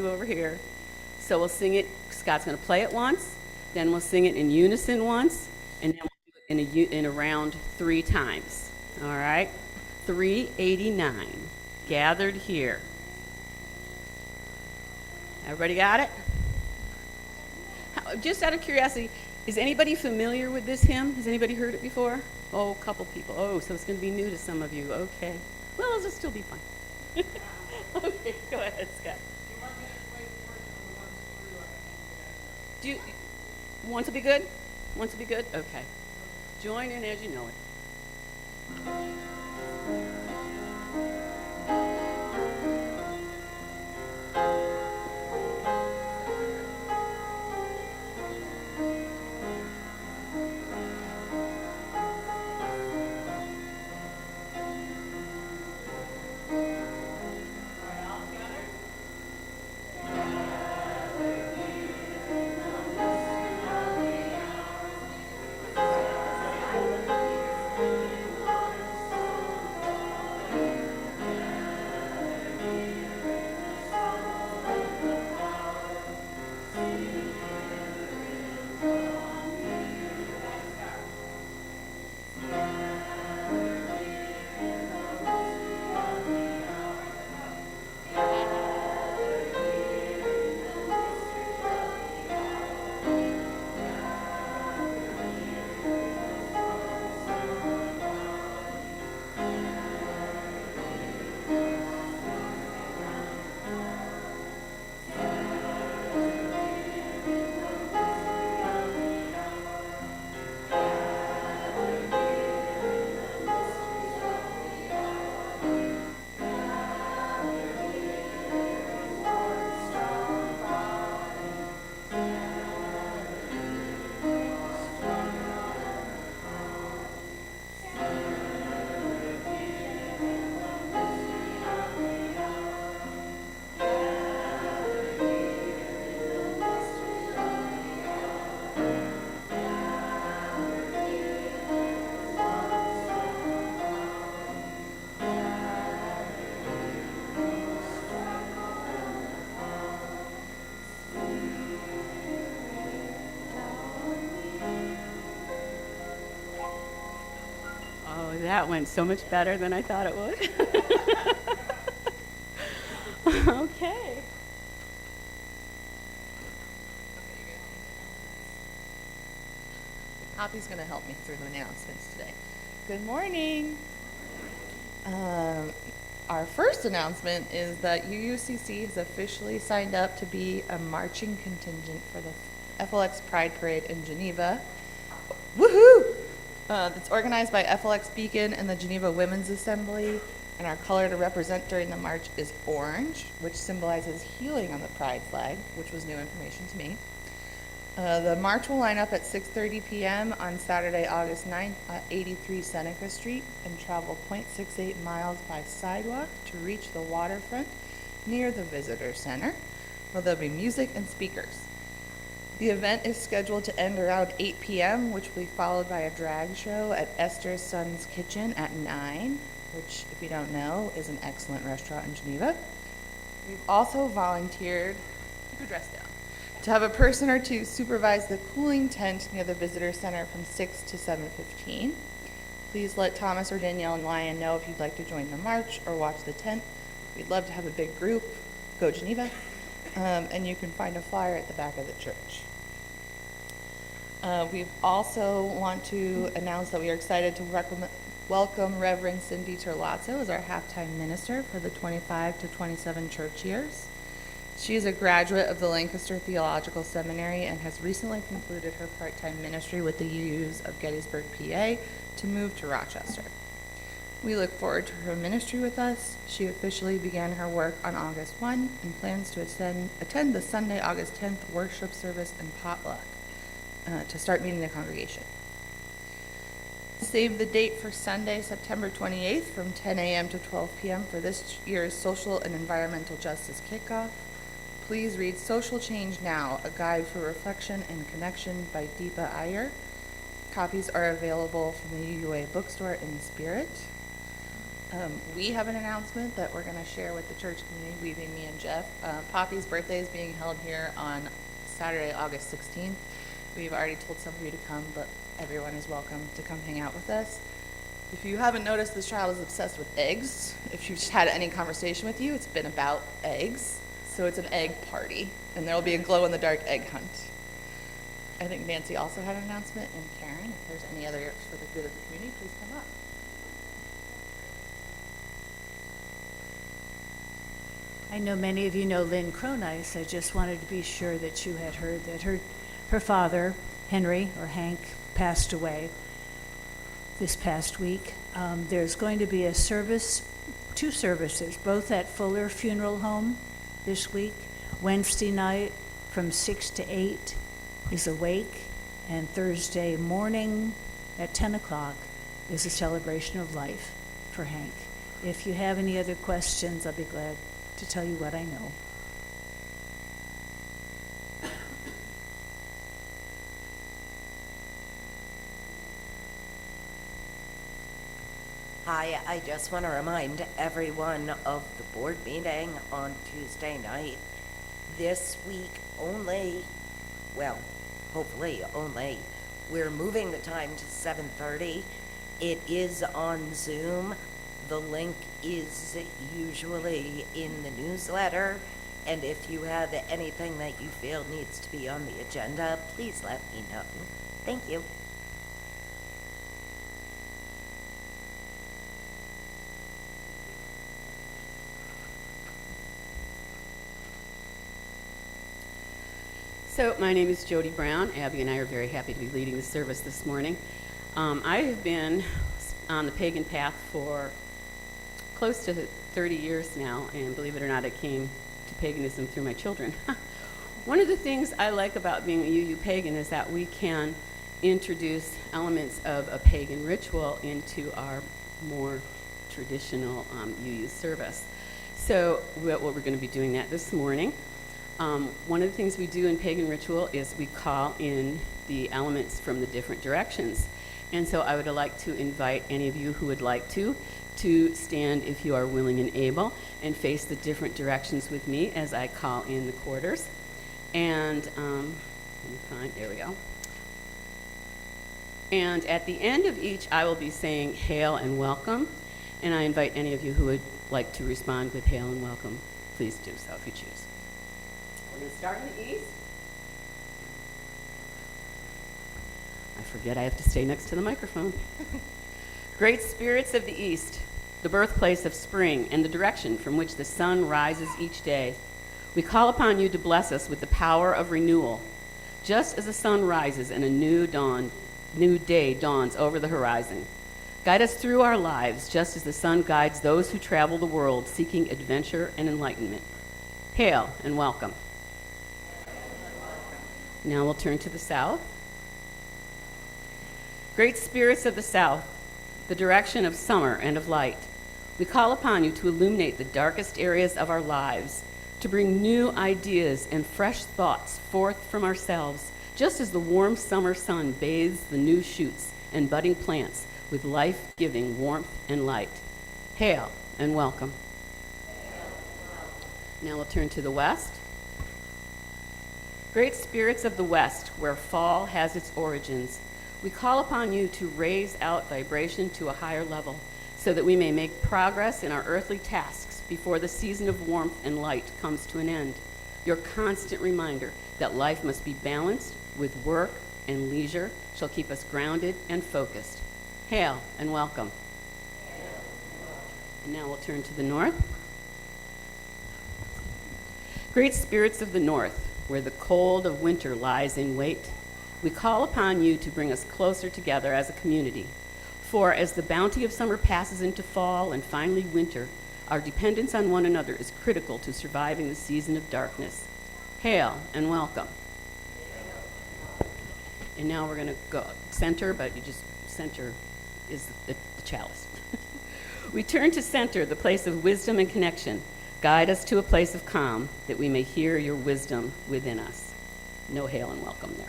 two over here. So we'll sing it, Scott's going to play it once, then we'll sing it in unison once, and then we'll do it in a round 3 times. All right? 389, gathered here. Everybody got it? Just out of curiosity, is anybody familiar with this hymn? Has anybody heard it before? Oh, a couple people. Oh, so it's going to be new to some of you. Okay. Well, it'll still be fun. Okay, go ahead, Scott. Do you want to be good? Want to be good? Okay. Join in as you know it. That went so much better than I thought it would. Okay. Poppy's going to help me through the announcements today. Good morning. Our first announcement is that UUCC has officially signed up to be a marching contingent for the FLX Pride Parade in Geneva. Woohoo! It's organized by FLX Beacon and the Geneva Women's Assembly, and our color to represent during the march is orange, which symbolizes healing on the pride flag, which was new information to me. The march will line up at 6:30 p.m. on Saturday, August 9th at 83 Seneca Street and travel 0.68 miles by sidewalk to reach the waterfront near the Visitor Center, where there'll be music and speakers. The event is scheduled to end around 8 p.m., which will be followed by a drag show at Esther's Son's Kitchen at 9, which, if you don't know, is an excellent restaurant in Geneva. We've also volunteered, keep your dress down, to have a person or two supervise the cooling tent near the Visitor Center from 6 to 7:15. Please let Thomas or Danielle and Lion know if you'd like to join the march or watch the tent. We'd love to have a big group. Go Geneva. And you can find a flyer at the back of the church. We also want to announce that we are excited to welcome Reverend Cindy Terlazzo as our halftime minister for the 25 to 27 church years. She is a graduate of the Lancaster Theological Seminary and has recently concluded her part-time ministry with the UUs of Gettysburg, PA, to move to Rochester. We look forward to her ministry with us. She officially began her work on August 1 and plans to attend the Sunday, August 10th worship service and potluck to start meeting the congregation. Save the date for Sunday, September 28th from 10 a.m. to 12 p.m. for this year's Social and Environmental Justice Kickoff. Please read Social Change Now, A Guide for Reflection and Connection by Deepa Iyer. Copies are available from the UUA bookstore in Spirit. We have an announcement that we're going to share with the church community, we being me and Jeff. Poppy's birthday is being held here on Saturday, August 16th. We've already told some of you to come, but everyone is welcome to come hang out with us. If you haven't noticed, this child is obsessed with eggs. If she's had any conversation with you, it's been about eggs. So it's an egg party, and there will be a glow-in-the-dark egg hunt. I think Nancy also had an announcement, and Karen, if there's any others for the good of the community, please come up. I know many of you know Lynn Cronice. I just wanted to be sure that you had heard that her father, Henry, or Hank, passed away this past week. There's going to be a service, 2 services, both at Fuller Funeral Home this week. Wednesday night from 6 to 8 is a wake, and Thursday morning at 10 o'clock is a celebration of life for Hank. If you have any other questions, I'll be glad to tell you what I know. Hi, I just want to remind everyone of the board meeting on Tuesday night. This week only, well, hopefully only, we're moving the time to 7:30. It is on Zoom. The link is usually in the newsletter, and if you have anything that you feel needs to be on the agenda, please let me know. Thank you. So my name is Jody Brown. Abby and I are very happy to be leading the service this morning. I have been on the pagan path for close to 30 years now, and believe it or not, I came to paganism through my children. One of the things I like about being a UU pagan is that we can introduce elements of a pagan ritual into our more traditional UU service. So we're going to be doing that this morning. One of the things we do in pagan ritual is we call in the elements from the different directions. And so I would like to invite any of you who would like to stand, if you are willing and able, and face the different directions with me as I call in the quarters. And let me find, there we go. And at the end of each, I will be saying hail and welcome. And I invite any of you who would like to respond with hail and welcome, please do so if you choose. We're going to start in the east. I forget I have to stay next to the microphone. Great spirits of the east, the birthplace of spring and the direction from which the sun rises each day, we call upon you to bless us with the power of renewal. Just as the sun rises and a new day dawns over the horizon, guide us through our lives just as the sun guides those who travel the world seeking adventure and enlightenment. Hail and welcome. Now we'll turn to the south. Great spirits of the south, the direction of summer and of light, we call upon you to illuminate the darkest areas of our lives, to bring new ideas and fresh thoughts forth from ourselves, just as the warm summer sun bathes the new shoots and budding plants with life-giving warmth and light. Hail and welcome. Now we'll turn to the west. Great spirits of the west, where fall has its origins, we call upon you to raise out vibration to a higher level so that we may make progress in our earthly tasks before the season of warmth and light comes to an end. Your constant reminder that life must be balanced with work and leisure shall keep us grounded and focused. Hail and welcome. And now we'll turn to the north. Great spirits of the north, where the cold of winter lies in wait, we call upon you to bring us closer together as a community. For as the bounty of summer passes into fall and finally winter, our dependence on one another is critical to surviving the season of darkness. Hail and welcome. And now we're going to go center, but you just, center is the chalice. We turn to center, the place of wisdom and connection. Guide us to a place of calm that we may hear your wisdom within us. No hail and welcome there.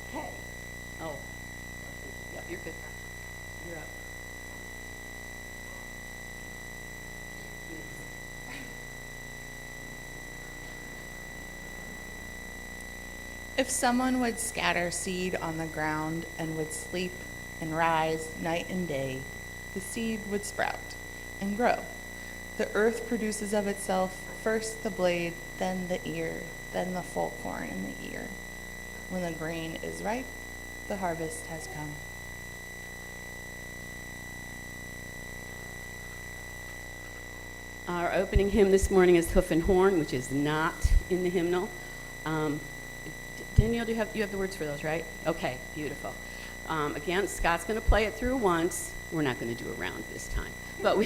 Okay. Oh, yep, you're good. You're up. If someone would scatter seed on the ground and would sleep and rise night and day, the seed would sprout and grow. The earth produces of itself first the blade, then the ear, then the full corn in the ear. When the grain is ripe, the harvest has come. Our opening hymn this morning is Hoof and Horn, which is not in the hymnal. Danielle, you have the words for those, right? Okay, beautiful. Again, Scott's going to play it through once. We're not going to do a round this time. But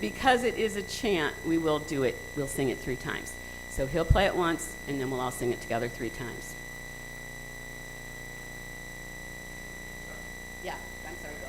because it is a chant, we will do it. We'll sing it 3 times. So he'll play it once, and then we'll all sing it together 3 times. Yeah, I'm sorry, go.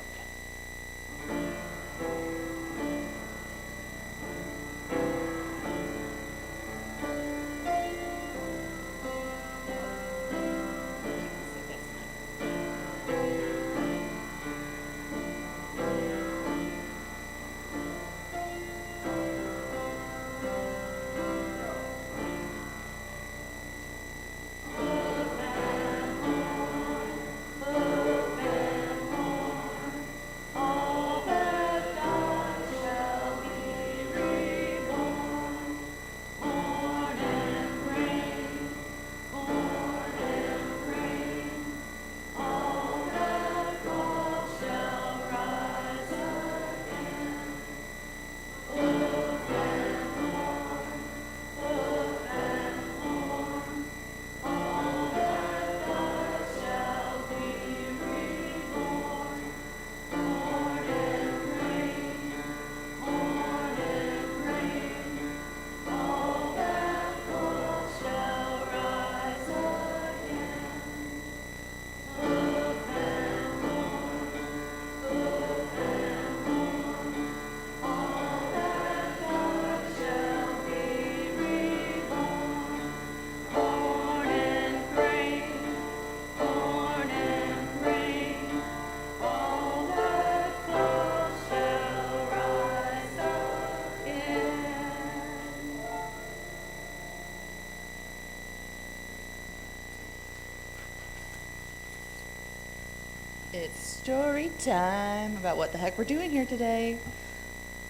It's story time about what the heck we're doing here today.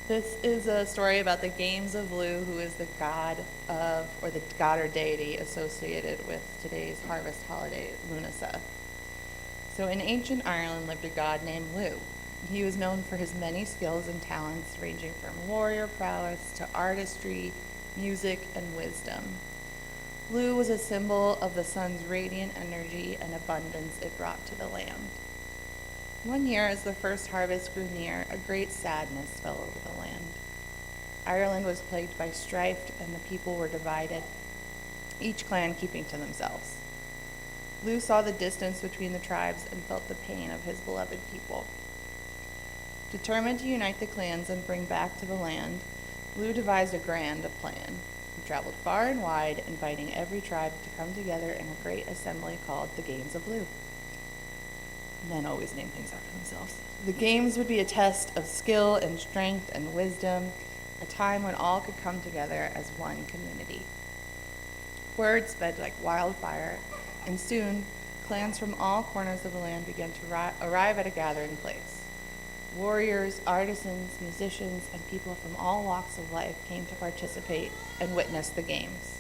This is a story about the games of Lu, who is the god of, or the god or deity associated with today's harvest holiday, Lunasa. So in ancient Ireland lived a god named Lu. He was known for his many skills and talents, ranging from warrior prowess to artistry, music, and wisdom. Lu was a symbol of the sun's radiant energy and abundance it brought to the land. One year, as the first harvest grew near, a great sadness fell over the land. Ireland was plagued by strife, and the people were divided, each clan keeping to themselves. Lu saw the distance between the tribes and felt the pain of his beloved people. Determined to unite the clans and bring back to the land, Lu devised a grand plan. He traveled far and wide, inviting every tribe to come together in a great assembly called the Games of Lu. Men always name things after themselves. The games would be a test of skill and strength and wisdom, a time when all could come together as one community. Word spread like wildfire, and soon clans from all corners of the land began to arrive at a gathering place. Warriors, artisans, musicians, and people from all walks of life came to participate and witness the games.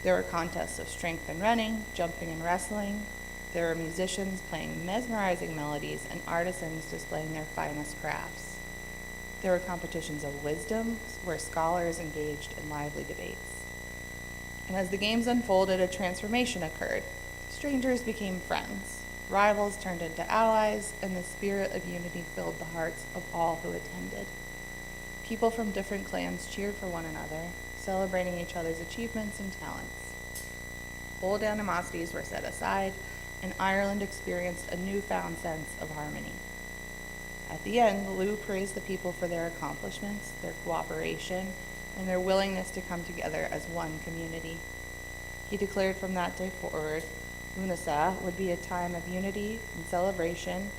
There were contests of strength and running, jumping and wrestling. There were musicians playing mesmerizing melodies and artisans displaying their finest crafts. There were competitions of wisdom where scholars engaged in lively debates. And as the games unfolded, a transformation occurred. Strangers became friends, rivals turned into allies, and the spirit of unity filled the hearts of all who attended. People from different clans cheered for one another, celebrating each other's achievements and talents. Old animosities were set aside, and Ireland experienced a newfound sense of harmony. At the end, Lu praised the people for their accomplishments, their cooperation, and their willingness to come together as one community. He declared from that day forward, Lunasa would be a time of unity and celebration,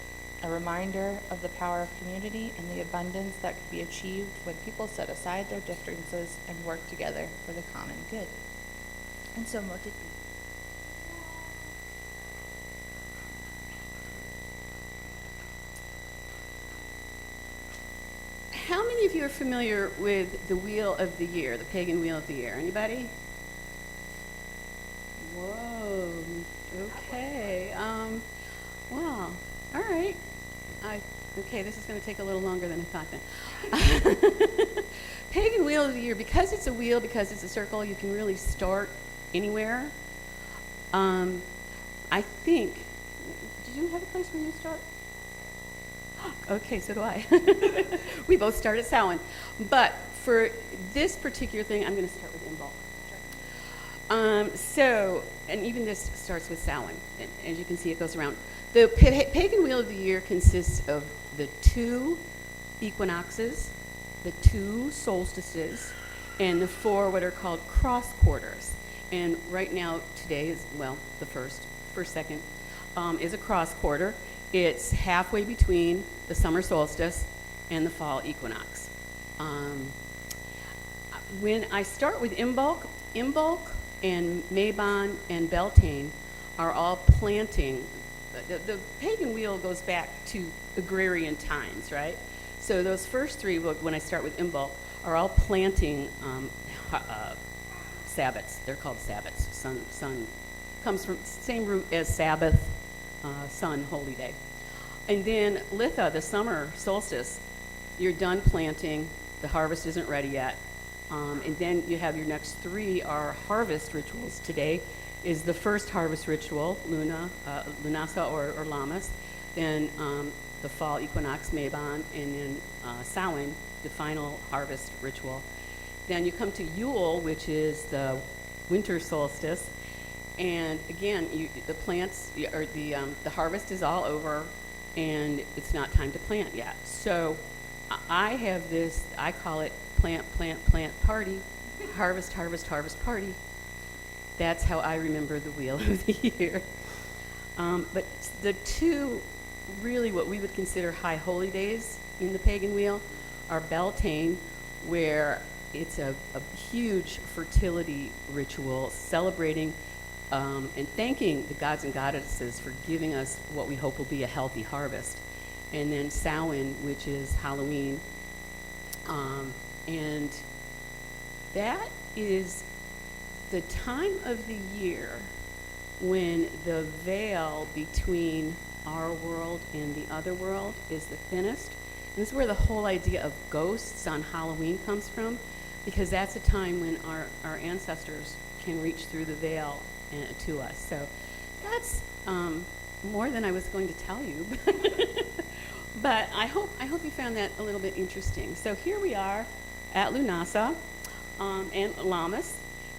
a reminder of the power of community and the abundance that could be achieved when people set aside their differences and work together for the common good. And so mote it be. many of you are familiar with the Wheel of the Year, the pagan Wheel of the Year? Anybody? Whoa. Okay. Well, all right. Okay, this is going to take a little longer than I thought then. Pagan Wheel of the Year, because it's a wheel, because it's a circle, you can really start anywhere. I think, did you have a place where you start? Okay, so do I. We both start at Samhain. But for this particular thing, I'm going to start with Imbolc. And even this starts with Samhain. And as you can see, it goes around. The pagan wheel of the year consists of the 2 equinoxes, the 2 solstices, and the 4 what are called cross quarters. And right now, today is, well, the first second, is a cross quarter. It's halfway between the summer solstice and the fall equinox. When I start with Imbolc and Mabon and Beltane are all planting. The pagan wheel goes back to agrarian times, right? So those first 3, when I start with Imbolc, are all planting Sabbats. They're called Sabbats. Sun comes from same root as Sabbath, sun, holy day. And then Litha, the summer solstice, you're done planting. The harvest isn't ready yet. And then you have your next 3 are harvest rituals. Today is the first harvest ritual, Lunasa or Lammas. Then the fall equinox, Mabon, and then Samhain, the final harvest ritual. Then you come to Yule, which is the winter solstice. And again, the plants, or the harvest is all over, and it's not time to plant yet. So I have this, I call it plant, plant, plant party, harvest, harvest, harvest party. That's how I remember the Wheel of the Year. But the 2 really what we would consider high holy days in the pagan wheel are Beltane, where it's a huge fertility ritual celebrating and thanking the gods and goddesses for giving us what we hope will be a healthy harvest. And then Samhain, which is Halloween. And that is the time of the year when the veil between our world and the other world is the thinnest. And this is where the whole idea of ghosts on Halloween comes from, because that's a time when our ancestors can reach through the veil to us. So that's more than I was going to tell you. But I hope you found that a little bit interesting. So here we are at Lunasa and Lammas.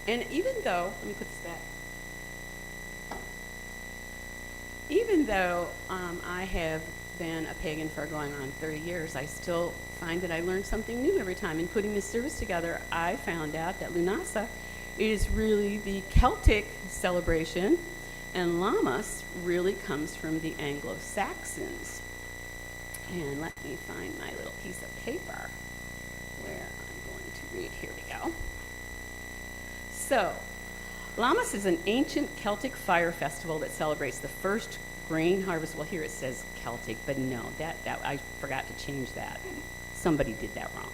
And even though, let me put this back. Even though I have been a pagan for going on 30 years, I still find that I learn something new every time. In putting this service together, I found out that Lunasa is really the Celtic celebration, and Lammas really comes from the Anglo-Saxons. And let me find my little piece of paper where I'm going to read. Here we go. So, Lammas is an ancient Celtic fire festival that celebrates the first grain harvest. Well, here it says Celtic, but no, that I forgot to change that. Somebody did that wrong.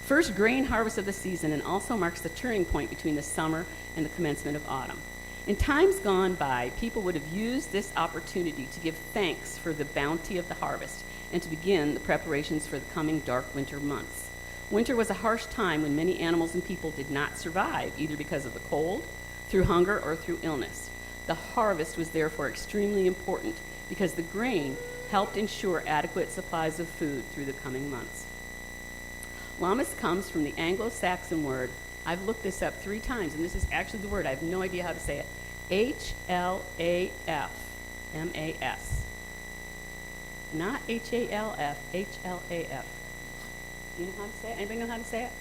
First grain harvest of the season, and also marks the turning point between the summer and the commencement of autumn. In times gone by, people would have used this opportunity to give thanks for the bounty of the harvest and to begin the preparations for the coming dark winter months. Winter was a harsh time when many animals and people did not survive, either because of the cold, through hunger, or through illness. The harvest was therefore extremely important because the grain helped ensure adequate supplies of food through the coming months. Lammas comes from the Anglo-Saxon word, I've looked this up 3 times, and this is actually the word, I have no idea how to say it, H-L-A-F, M-A-S. Not H-A-L-F, H-L-A-F. Do you know how to say it? Anybody know how to say it?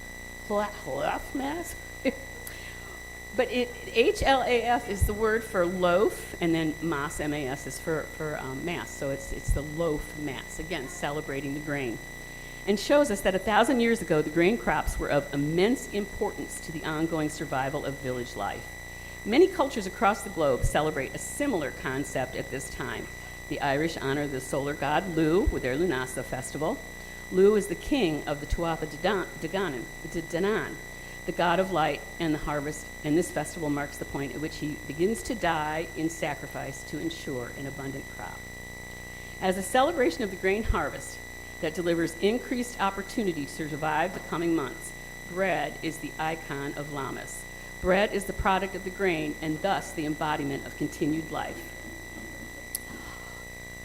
Mass? But H-L-A-F is the word for loaf, and then mas, M-A-S, is for mass. So it's the loaf mass, again, celebrating the grain. And shows us that 1,000 years ago, the grain crops were of immense importance to the ongoing survival of village life. Many cultures across the globe celebrate a similar concept at this time. The Irish honor the solar god Lu with their Lunasa festival. Lu is the king of the Tuatha De Danann, the god of light and the harvest, and this festival marks the point at which he begins to die in sacrifice to ensure an abundant crop. As a celebration of the grain harvest that delivers increased opportunity to survive the coming months, bread is the icon of Lammas. Bread is the product of the grain and thus the embodiment of continued life.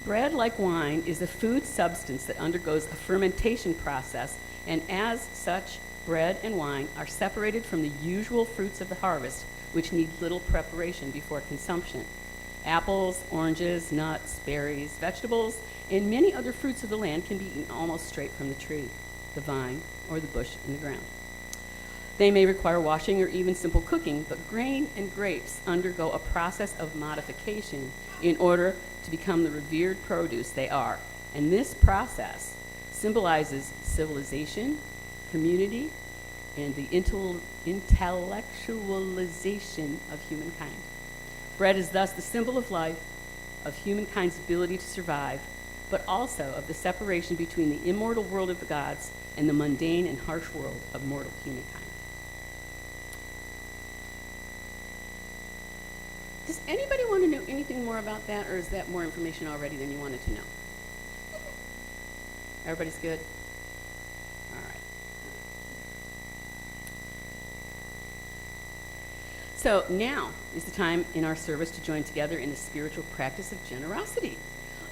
Bread, like wine, is a food substance that undergoes a fermentation process, and as such, bread and wine are separated from the usual fruits of the harvest, which need little preparation before consumption. Apples, oranges, nuts, berries, vegetables, and many other fruits of the land can be eaten almost straight from the tree, the vine, or the bush in the ground. They may require washing or even simple cooking, but grain and grapes undergo a process of modification in order to become the revered produce they are. And this process symbolizes civilization, community, and the intellectualization of humankind. Bread is thus the symbol of life, of humankind's ability to survive, but also of the separation between the immortal world of the gods and the mundane and harsh world of mortal humankind. Does anybody want to know anything more about that, or is that more information already than you wanted to know? Everybody's good? All right. So now is the time in our service to join together in the spiritual practice of generosity.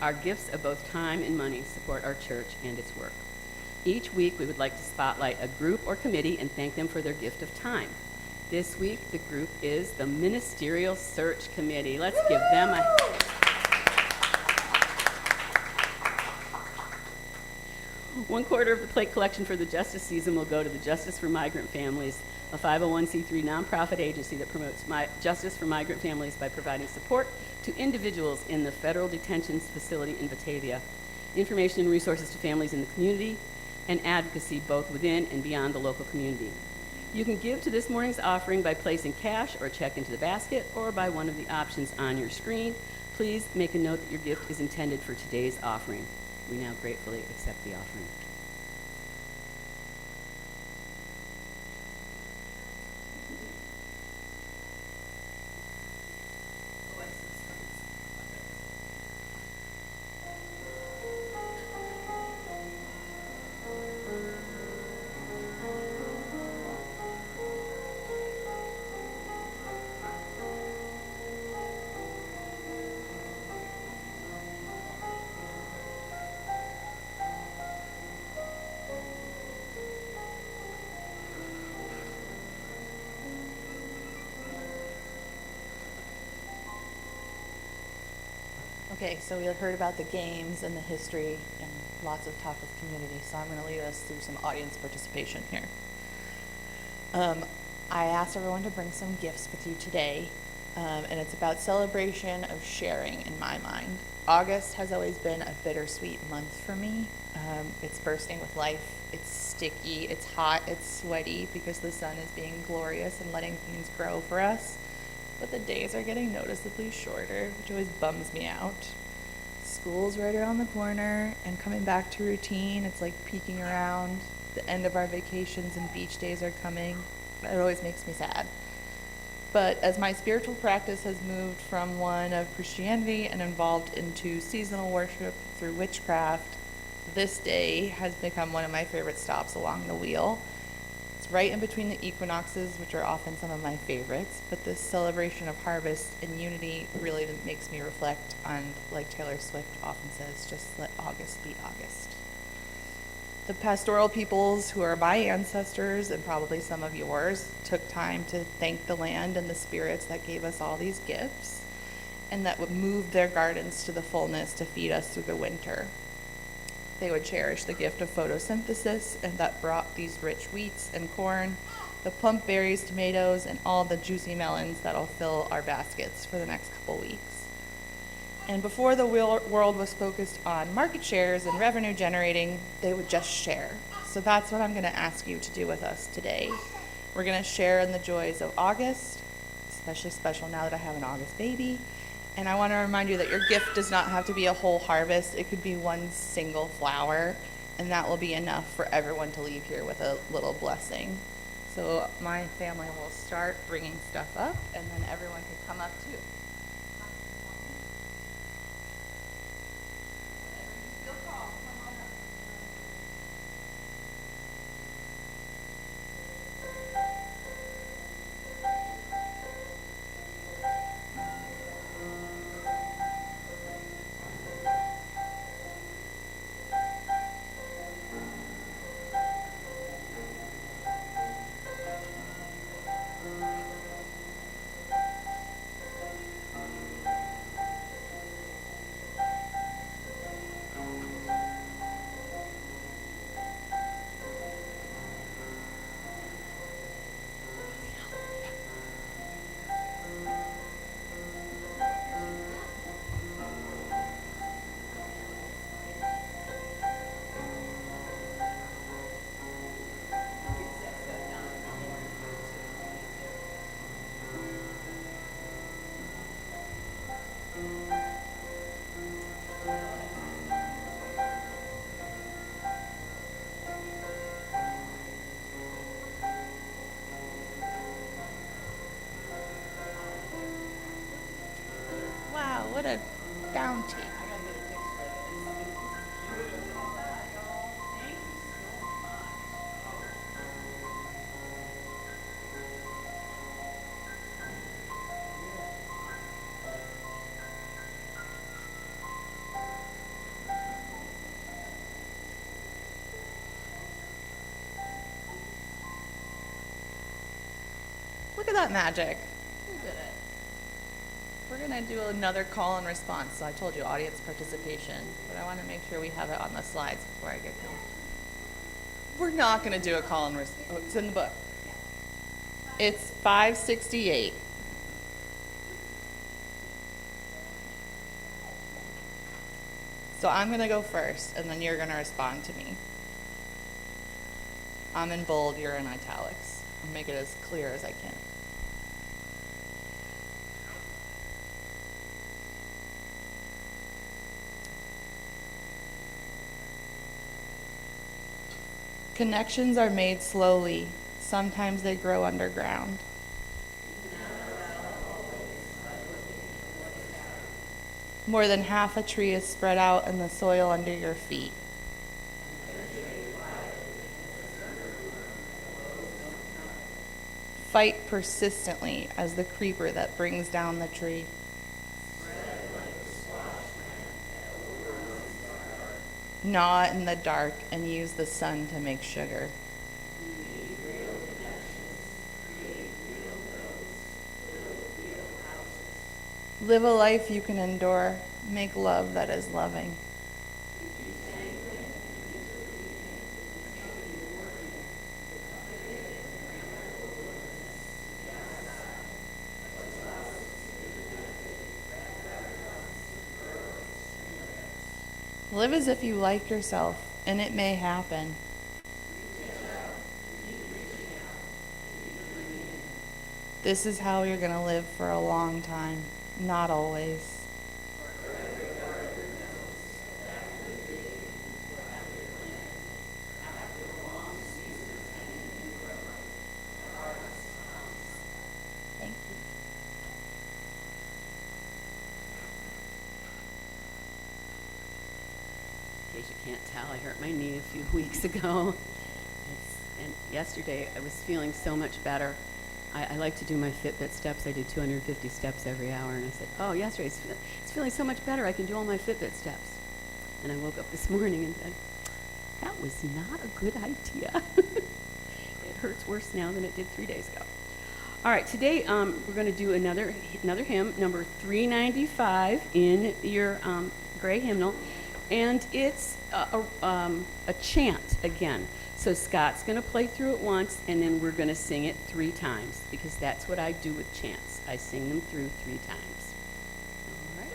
Our gifts of both time and money support our church and its work. Each week, we would like to spotlight a group or committee and thank them for their gift of time. This week, the group is the Ministerial Search Committee. Let's give them a... One quarter of the plate collection for the Justice season will go to the Justice for Migrant Families, a 501c3 nonprofit agency that promotes justice for migrant families by providing support to individuals in the federal detention facility in Batavia, information and resources to families in the community, and advocacy both within and beyond the local community. You can give to this morning's offering by placing cash or a check into the basket or by one of the options on your screen. Please make a note that your gift is intended for today's offering. We now gratefully accept the offering. Okay, so we heard about the games and the history and lots of talk of community, so I'm going to lead us through some audience participation here. I asked everyone to bring some gifts with you today, and it's about celebration of sharing in my mind. August has always been a bittersweet month for me. It's bursting with life, it's sticky, it's hot, it's sweaty because the sun is being glorious and letting things grow for us. But the days are getting noticeably shorter, which always bums me out. School's right around the corner, and coming back to routine, it's like peeking around. The end of our vacations and beach days are coming. It always makes me sad. But as my spiritual practice has moved from one of Christianity and evolved into seasonal worship through witchcraft, this day has become one of my favorite stops along the wheel. It's right in between the equinoxes, which are often some of my favorites, but this celebration of harvest and unity really makes me reflect on, like Taylor Swift often says, just let August be August. The pastoral peoples who are my ancestors, and probably some of yours, took time to thank the land and the spirits that gave us all these gifts, and that would move their gardens to the fullness to feed us through the winter. They would cherish the gift of photosynthesis, and that brought these rich wheats and corn, the plump berries, tomatoes, and all the juicy melons that'll fill our baskets for the next couple weeks. And before the world was focused on market shares and revenue generating, they would just share. So that's what I'm going to ask you to do with us today. We're going to share in the joys of August, especially special now that I have an August baby. And I want to remind you that your gift does not have to be a whole harvest. It could be one single flower. and that will be enough for everyone to leave here with a little blessing. So my family will start bringing stuff up, and then everyone can come up too. Wow, what a bounty. Look at that magic. Who did it? We're going to do another call and response. So I told you audience participation, but I want to make sure we have it on the slides before I get going. We're not going to do a call and response. Oh, it's in the book. It's 568. So I'm going to go first, and then you're going to respond to me. I'm in bold, you're in italics. I'll make it as clear as I can. Connections are made slowly. Sometimes they grow underground. More than half a tree is spread out in the soil under your feet. Fight persistently as the creeper that brings down the tree. Gnaw in the dark and use the sun to make sugar. Live a life you can endure. Make love that is loving. Live as if you like yourself, and it may happen. This is how you're going to live for a long time, not always. Thank you. In case you can't tell, I hurt my knee a few weeks ago. And yesterday I was feeling so much better. I like to do my Fitbit steps. I did 250 steps every hour. And I said, oh, yesterday it's feeling so much better. I can do all my Fitbit steps. And I woke up this morning and said, that was not a good idea. It hurts worse now than it did 3 days ago. All right, today we're going to do another hymn, number 395 in your gray hymnal. And it's a chant again. So Scott's going to play through it once, and then we're going to sing it 3 times, because that's what I do with chants. I sing them through 3 times. All right.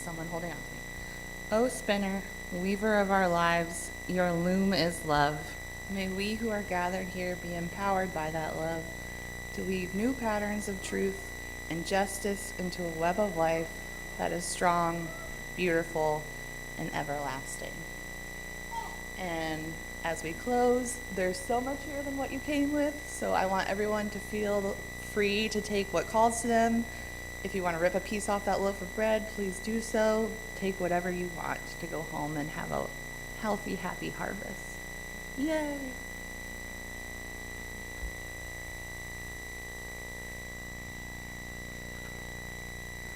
someone holding on to me. O spinner, weaver of our lives, your loom is love. May we who are gathered here be empowered by that love to weave new patterns of truth and justice into a web of life that is strong, beautiful, and everlasting. And as we close, there's so much here than what you came with, so I want everyone to feel free to take what calls to them. If you want to rip a piece off that loaf of bread, please do so. Take whatever you want to go home and have a healthy, happy harvest. Yay!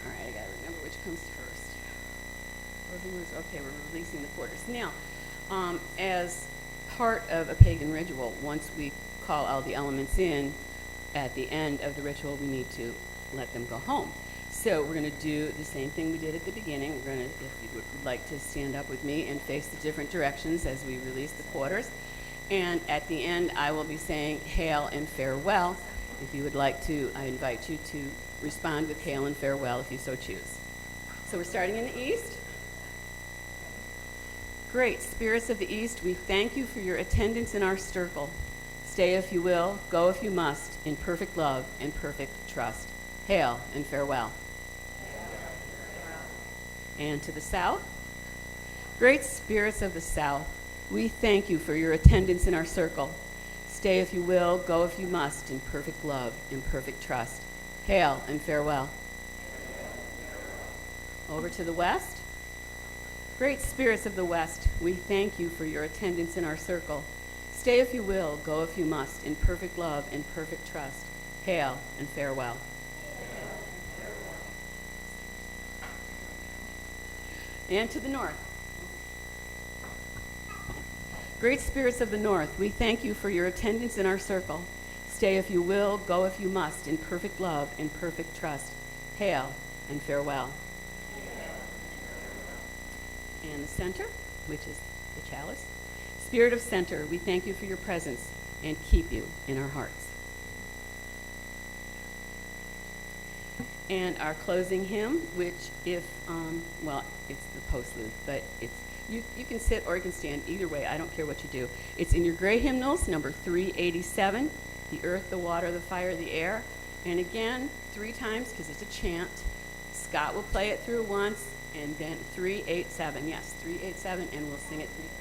All right, I gotta remember which comes first. Closing words, okay, we're releasing the quarters. Now, as part of a pagan ritual, once we call all the elements in, at the end of the ritual, we need to let them go home. So we're going to do the same thing we did at the beginning. We're going to, if you would like to stand up with me and face the different directions as we release the quarters. And at the end, I will be saying hail and farewell. If you would like to, I invite you to respond with hail and farewell if you so choose. So we're starting in the east. Great spirits of the east, we thank you for your attendance in our circle. Stay if you will, go if you must, in perfect love and perfect trust. Hail and farewell. And to the south. Great spirits of the south, we thank you for your attendance in our circle. Stay if you will, go if you must, in perfect love and perfect trust. Hail and farewell. Over to the west. Great spirits of the west, we thank you for your attendance in our circle. Stay if you will, go if you must, in perfect love and perfect trust. Hail and farewell. And to the north. Great spirits of the north, we thank you for your attendance in our circle. Stay if you will, go if you must, in perfect love and perfect trust. Hail and farewell. And the center, which is the chalice. Spirit of center, we thank you for your presence and keep you in our hearts. And our closing hymn, which if, well, it's the postlude, but it's, you can sit or you can stand, either way, I don't care what you do. It's in your gray hymnals, number 387, the earth, the water, the fire, the air. And again, 3 times, because it's a chant. Scott will play it through once, and then 387, yes, 387, and we'll sing it 3 times.